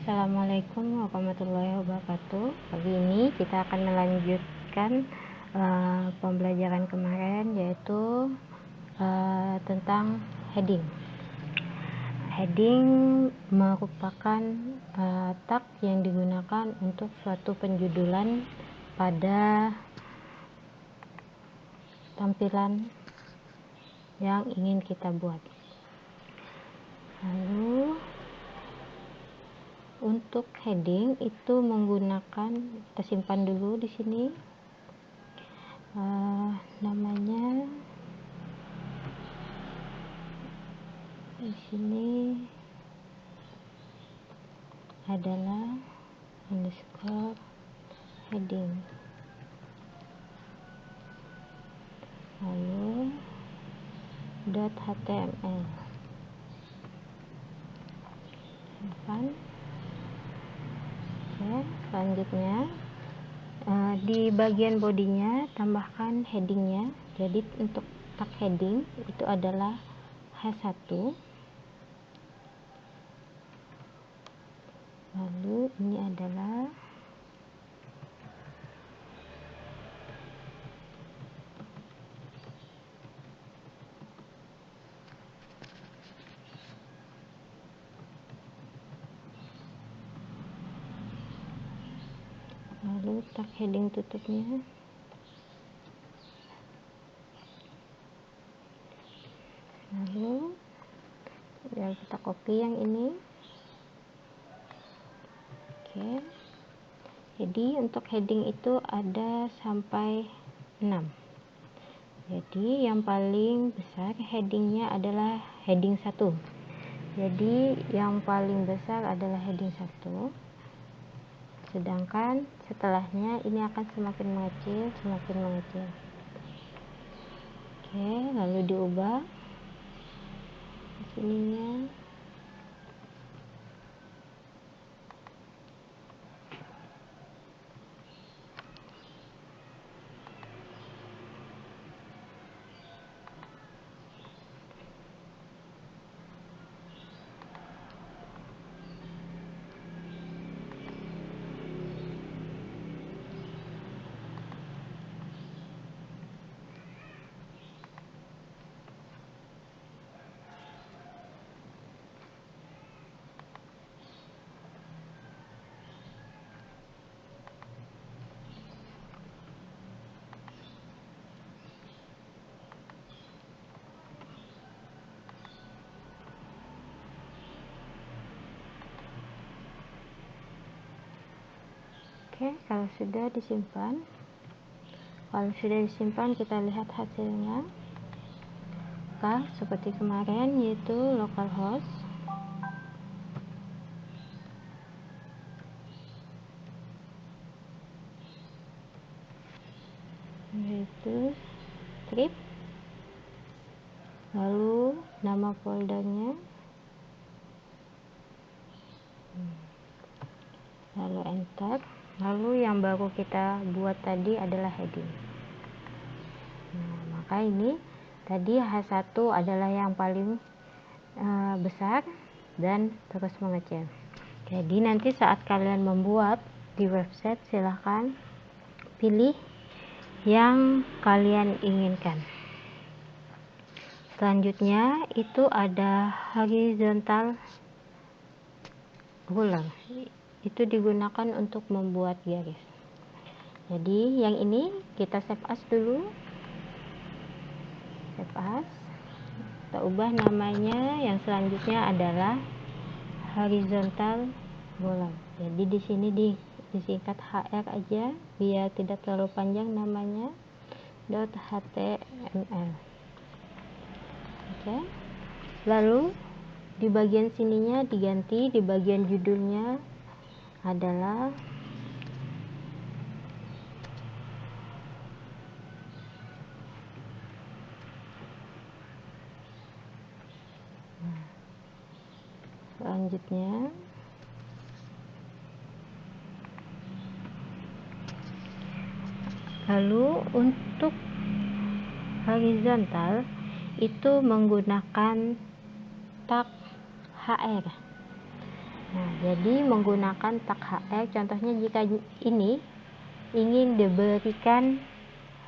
Assalamualaikum warahmatullahi wabarakatuh. Pagi ini kita akan melanjutkan pembelajaran kemarin, yaitu tentang heading. Heading merupakan tag yang digunakan untuk suatu penjudulan pada tampilan yang ingin kita buat. Lalu untuk heading itu menggunakan, kita simpan dulu di sini, namanya di sini adalah underscore heading, lalu .html. Simpan. Oke, selanjutnya di bagian bodinya tambahkan headingnya. Jadi untuk tag heading itu adalah H1, lalu ini adalah tag heading tutupnya. Lalu kita copy yang ini. Oke, jadi untuk heading itu ada sampai 6. Jadi yang paling besar headingnya adalah heading 1. Jadi yang paling besar adalah heading 1, sedangkan setelahnya ini akan semakin mengecil. Oke, lalu diubah sininya. Oke, kalau sudah disimpan, kita lihat hasilnya. Apakah seperti kemarin, yaitu localhost, yaitu script, lalu nama foldernya, lalu enter. Lalu yang baru kita buat tadi adalah heading. Nah, maka ini tadi H1 adalah yang paling besar dan terus mengecil. Jadi nanti saat kalian membuat di website, silahkan pilih yang kalian inginkan. Selanjutnya itu ada horizontal ruler. Itu digunakan untuk membuat garis. Jadi yang ini kita save as dulu. Save as. Kita ubah namanya, yang selanjutnya adalah horizontal ruler. Jadi di sini disingkat HR aja biar tidak terlalu panjang namanya. .html. Oke. Lalu di bagian sininya diganti, di bagian judulnya adalah selanjutnya lalu untuk horizontal itu menggunakan tag HR. Nah, jadi menggunakan tag HR, contohnya jika ini ingin diberikan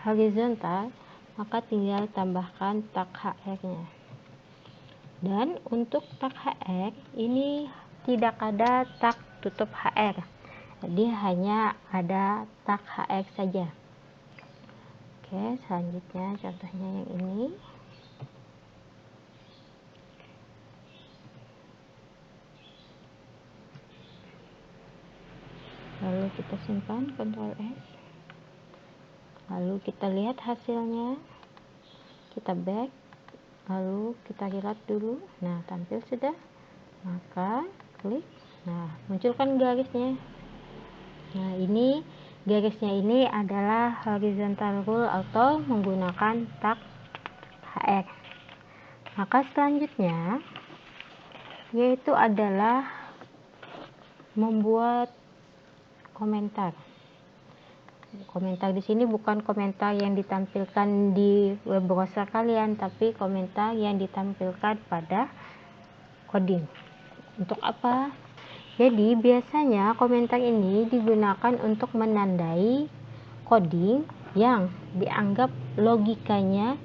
horizontal, maka tinggal tambahkan tag HR-nya. Dan untuk tag HR ini tidak ada tag tutup HR, jadi hanya ada tag HR saja. Oke, selanjutnya contohnya yang ini. Lalu kita simpan, Ctrl S. Lalu kita lihat hasilnya. Kita back. Lalu kita reload dulu. Nah, tampil sudah. Maka klik. Nah, munculkan garisnya. Nah, ini garisnya ini adalah horizontal rule atau menggunakan tag HR. Maka selanjutnya yaitu adalah membuat komentar. Komentar di sini bukan komentar yang ditampilkan di web browser kalian, tapi komentar yang ditampilkan pada coding. Untuk apa? Jadi biasanya komentar ini digunakan untuk menandai coding yang dianggap logikanya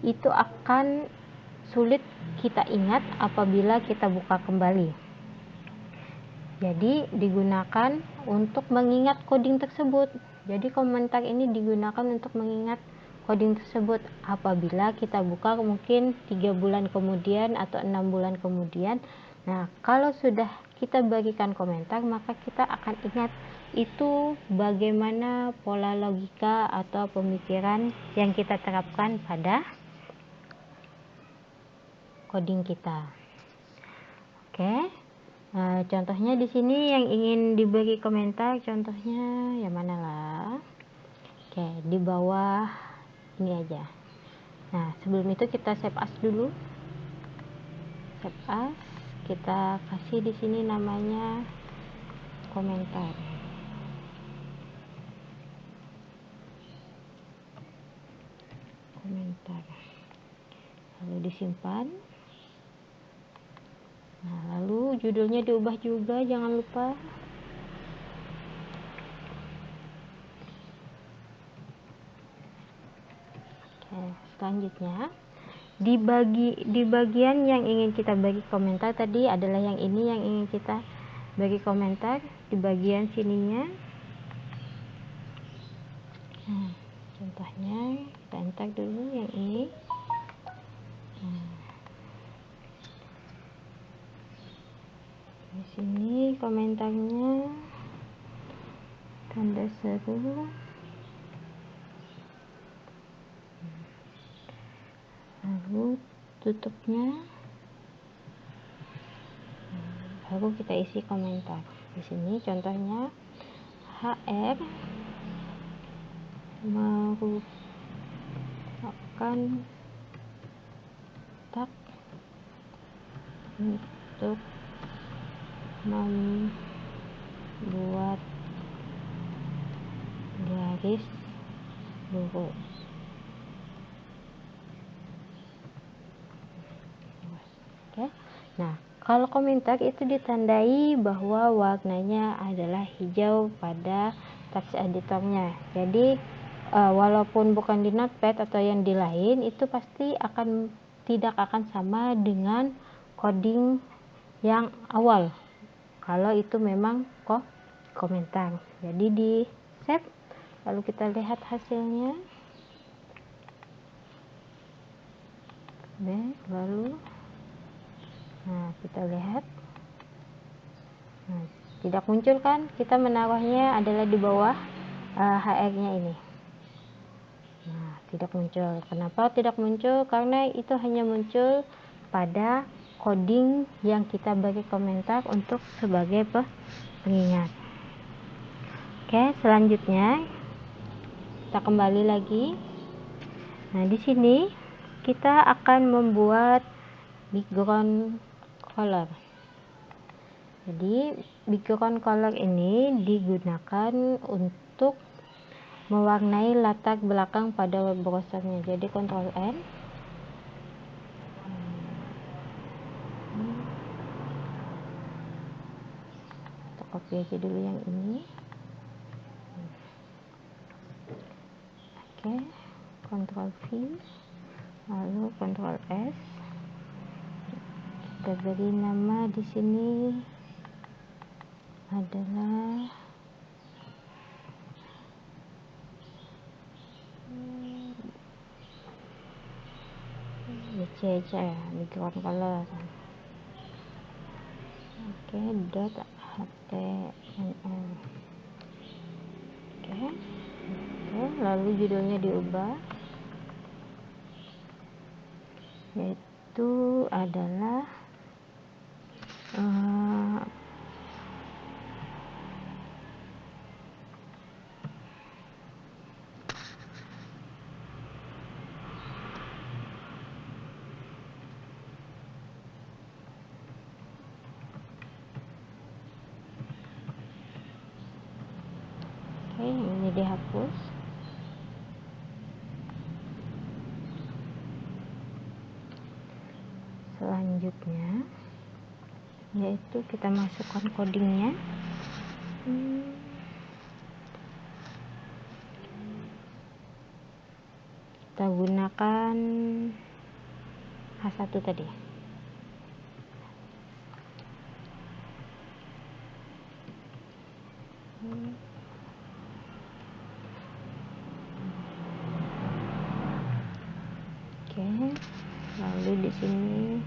itu akan sulit kita ingat apabila kita buka kembali. Jadi digunakan untuk mengingat coding tersebut. Jadi komentar ini digunakan untuk mengingat coding tersebut apabila kita buka mungkin 3 bulan kemudian atau 6 bulan kemudian. Nah, kalau sudah kita bagikan komentar, maka kita akan ingat itu bagaimana pola logika atau pemikiran yang kita terapkan pada coding kita. Oke. Contohnya di sini yang ingin diberi komentar, contohnya yang mana lah? Oke, di bawah ini aja. Nah, sebelum itu kita save as dulu. Save as, kita kasih di sini namanya komentar. Komentar. Lalu disimpan. Nah, lalu judulnya diubah juga, jangan lupa. Oke, selanjutnya di bagian yang ingin kita bagi komentar tadi adalah yang ini yang ingin kita bagi komentar di bagian sininya. Nah, contohnya kita enter dulu yang ini. Nah, di sini komentarnya tanda seru, lalu tutupnya, baru kita isi komentar. Di sini contohnya HR merupakan tag untuk membuat garis lurus. Oke. Nah, kalau komentar itu ditandai bahwa warnanya adalah hijau pada text editornya. Jadi walaupun bukan di Notepad atau yang di lain, itu pasti tidak akan sama dengan coding yang awal. Kalau itu memang komentar. Jadi di save, lalu kita lihat hasilnya. Lalu nah, kita lihat. Nah, tidak muncul kan? Kita menaruhnya adalah di bawah HR-nya ini. Nah, tidak muncul. Kenapa tidak muncul? Karena itu hanya muncul pada coding yang kita bagi komentar untuk sebagai pengingat. Oke, selanjutnya kita kembali lagi. Nah, di sini kita akan membuat background color. Jadi background color ini digunakan untuk mewarnai latar belakang pada web browsernya. Jadi Ctrl N. copy aja dulu yang ini. Oke, Ctrl V, lalu Ctrl S. Kita beri nama di sini adalah BC aja ya, background color. Oke, .html. Oke, lalu judulnya diubah, yaitu adalah oke, yang ini dihapus. Selanjutnya yaitu kita masukkan codingnya. Kita gunakan H1 tadi. Oke, lalu di sini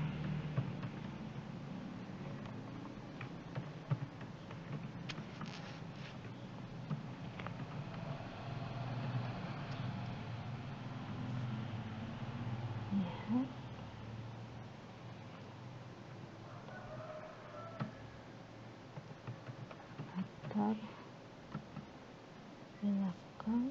latar belakang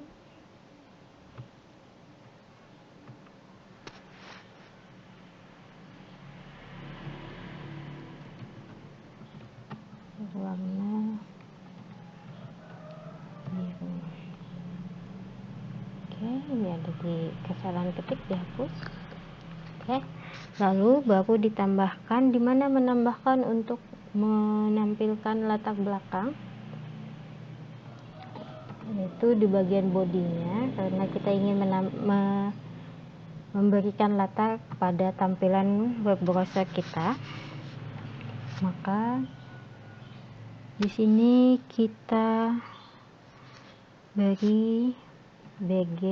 warna biru. Oke, ini ada di kesalahan ketik, dihapus. Oke, lalu baru ditambahkan, dimana menambahkan untuk menampilkan latar belakang, yaitu di bagian bodinya, karena kita ingin memberikan latar pada tampilan web browser kita. Maka di sini kita beri BG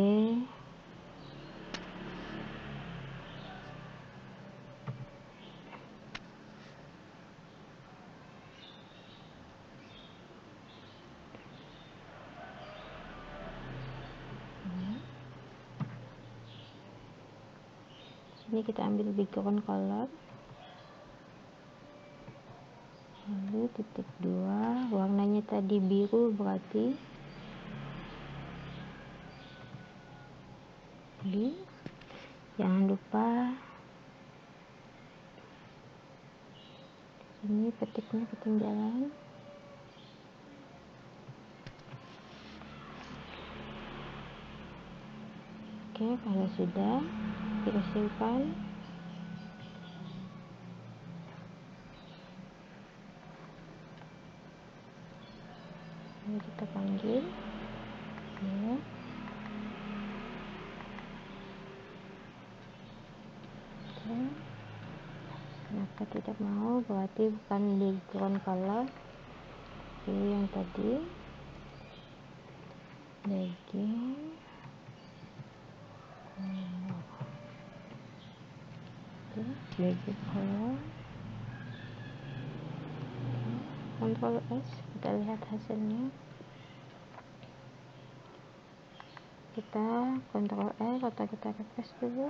ini, kita ambil background color, lalu titik 2, warnanya tadi biru, berarti jangan lupa ini petiknya ketinggalan. Oke, kalau sudah kita simpan. Ini kita panggil ya. Oke. Kenapa tidak mau? Berarti bukan background color, pilih yang tadi background. Oke, background color. Ctrl S, kita lihat hasilnya. Kita Ctrl L atau kita refresh dulu.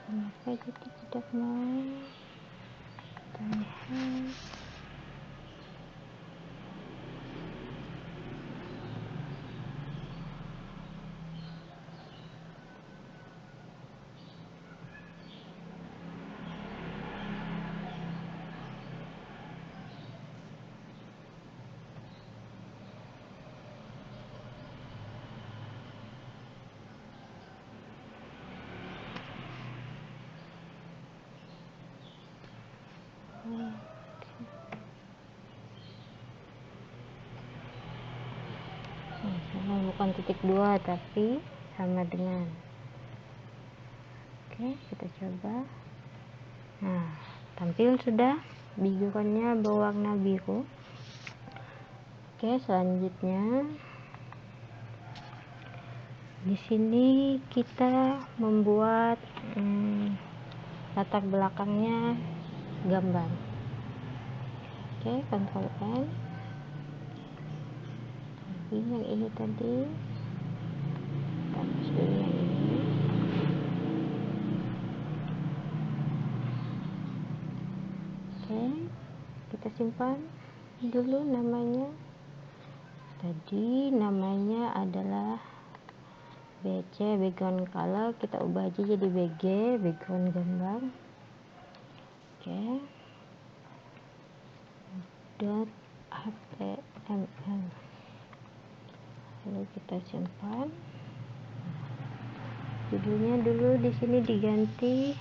Kenapa jadi tidak mau? Kita lihat. bukan titik 2 tapi sama dengan. Oke, kita coba. Nah, tampil sudah backgroundnya berwarna biru. Oke, selanjutnya di sini kita membuat latar belakangnya gambar. Oke, Ctrl N. Yang ini tadi hapus dulu yang ini. Oke, kita simpan dulu namanya. Tadi namanya adalah BC, background color, kita ubah aja jadi BG, background gambar. Oke, .html, lalu kita simpan. Judulnya dulu di sini diganti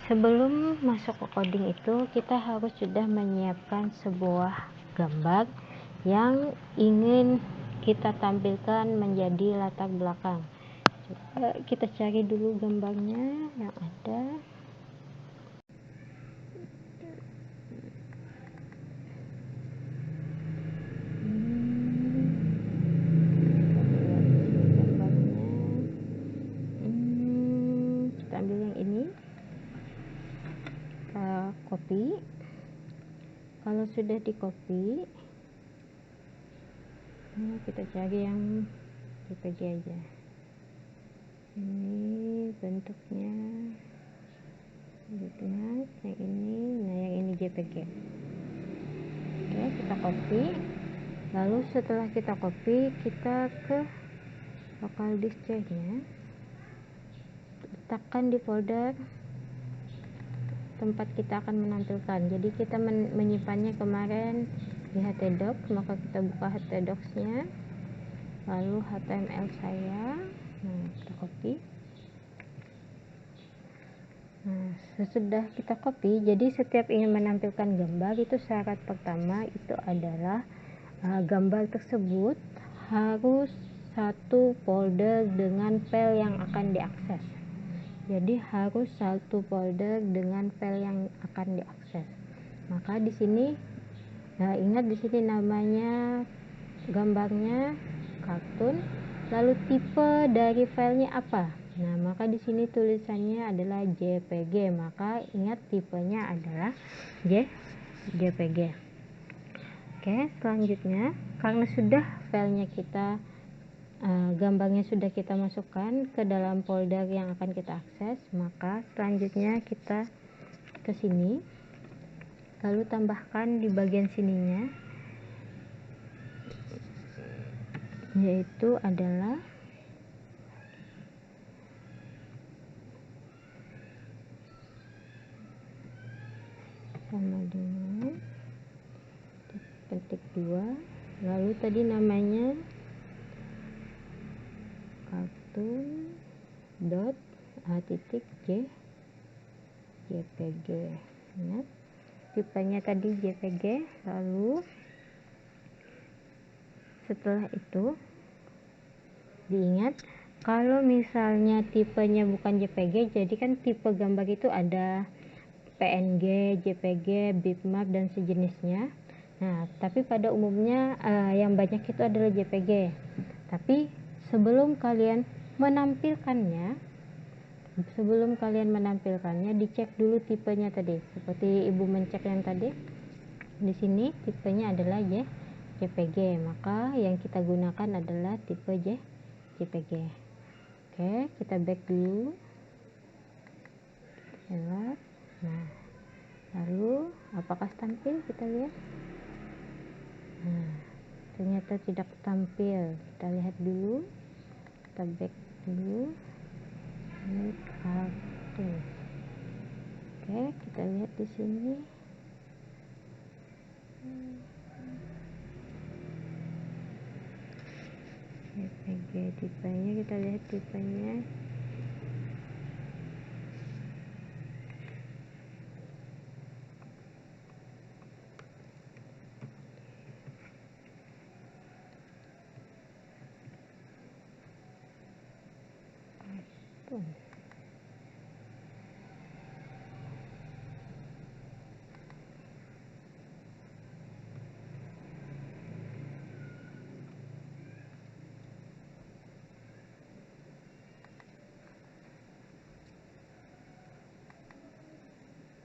sebelum masuk ke coding itu kita harus sudah menyiapkan sebuah gambar yang ingin kita tampilkan menjadi latar belakang. Coba kita cari dulu gambarnya yang ada. Kita ambil yang ini, kita copy. Kalau sudah di copy, kita cari yang JPG aja. Ini bentuknya lihat, yang ini, nah yang ini JPG. Oke, kita copy. Lalu setelah kita copy, kita ke local disk-nya, letakkan di folder tempat kita akan menampilkan. Jadi kita menyimpannya kemarin di htdocs, maka kita buka htdocs-nya, lalu HTML saya, nah kita copy. Nah, sesudah kita copy, jadi setiap ingin menampilkan gambar itu syarat pertama itu adalah gambar tersebut harus satu folder dengan file yang akan diakses. Jadi harus satu folder dengan file yang akan diakses. Maka di sini, nah ingat di sini namanya gambarnya kartun, lalu tipe dari filenya apa? Nah, maka di sini tulisannya adalah JPG. Maka ingat tipenya adalah JPG. Oke, selanjutnya karena sudah filenya kita gambarnya sudah kita masukkan ke dalam folder yang akan kita akses, maka selanjutnya kita ke sini, lalu tambahkan di bagian sininya, yaitu adalah sama dengan petik 2, lalu tadi namanya kartun dot JPG. Ingat tipenya tadi JPG. Lalu setelah itu diingat kalau misalnya tipenya bukan JPG, jadi kan tipe gambar itu ada PNG, JPG, bitmap dan sejenisnya. Nah, tapi pada umumnya yang banyak itu adalah JPG. Tapi sebelum kalian menampilkannya, dicek dulu tipenya tadi. Seperti ibu mencek yang tadi. Di sini tipenya adalah JPG. Maka yang kita gunakan adalah tipe JPG. Oke, kita back dulu. Nah, lalu apakah tampil? Kita lihat. Nah, ternyata tidak tampil. Kita lihat dulu, kita back dulu. Ini tuh. Oke, kita lihat di sini. RPG tipenya, kita lihat tipenya.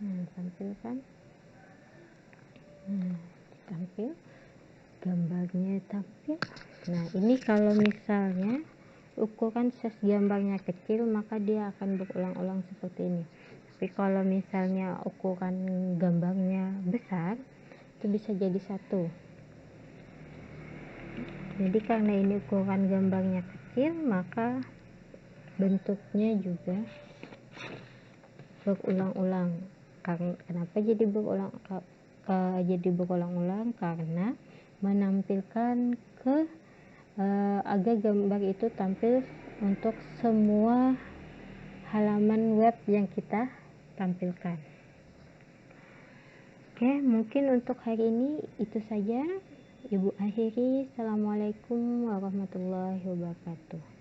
Nah, tampilkan. Nah, tampil gambarnya tampil. Nah, ini kalau misalnya ukuran size gambarnya kecil, maka dia akan berulang-ulang seperti ini. Tapi kalau misalnya ukuran gambarnya besar, itu bisa jadi satu. Jadi karena ini ukuran gambarnya kecil, maka bentuknya juga berulang-ulang. Kenapa jadi berulang-ulang? Karena menampilkan agar gambar itu tampil untuk semua halaman web yang kita tampilkan. Oke, mungkin untuk hari ini itu saja. Ibu akhiri. Assalamualaikum warahmatullahi wabarakatuh.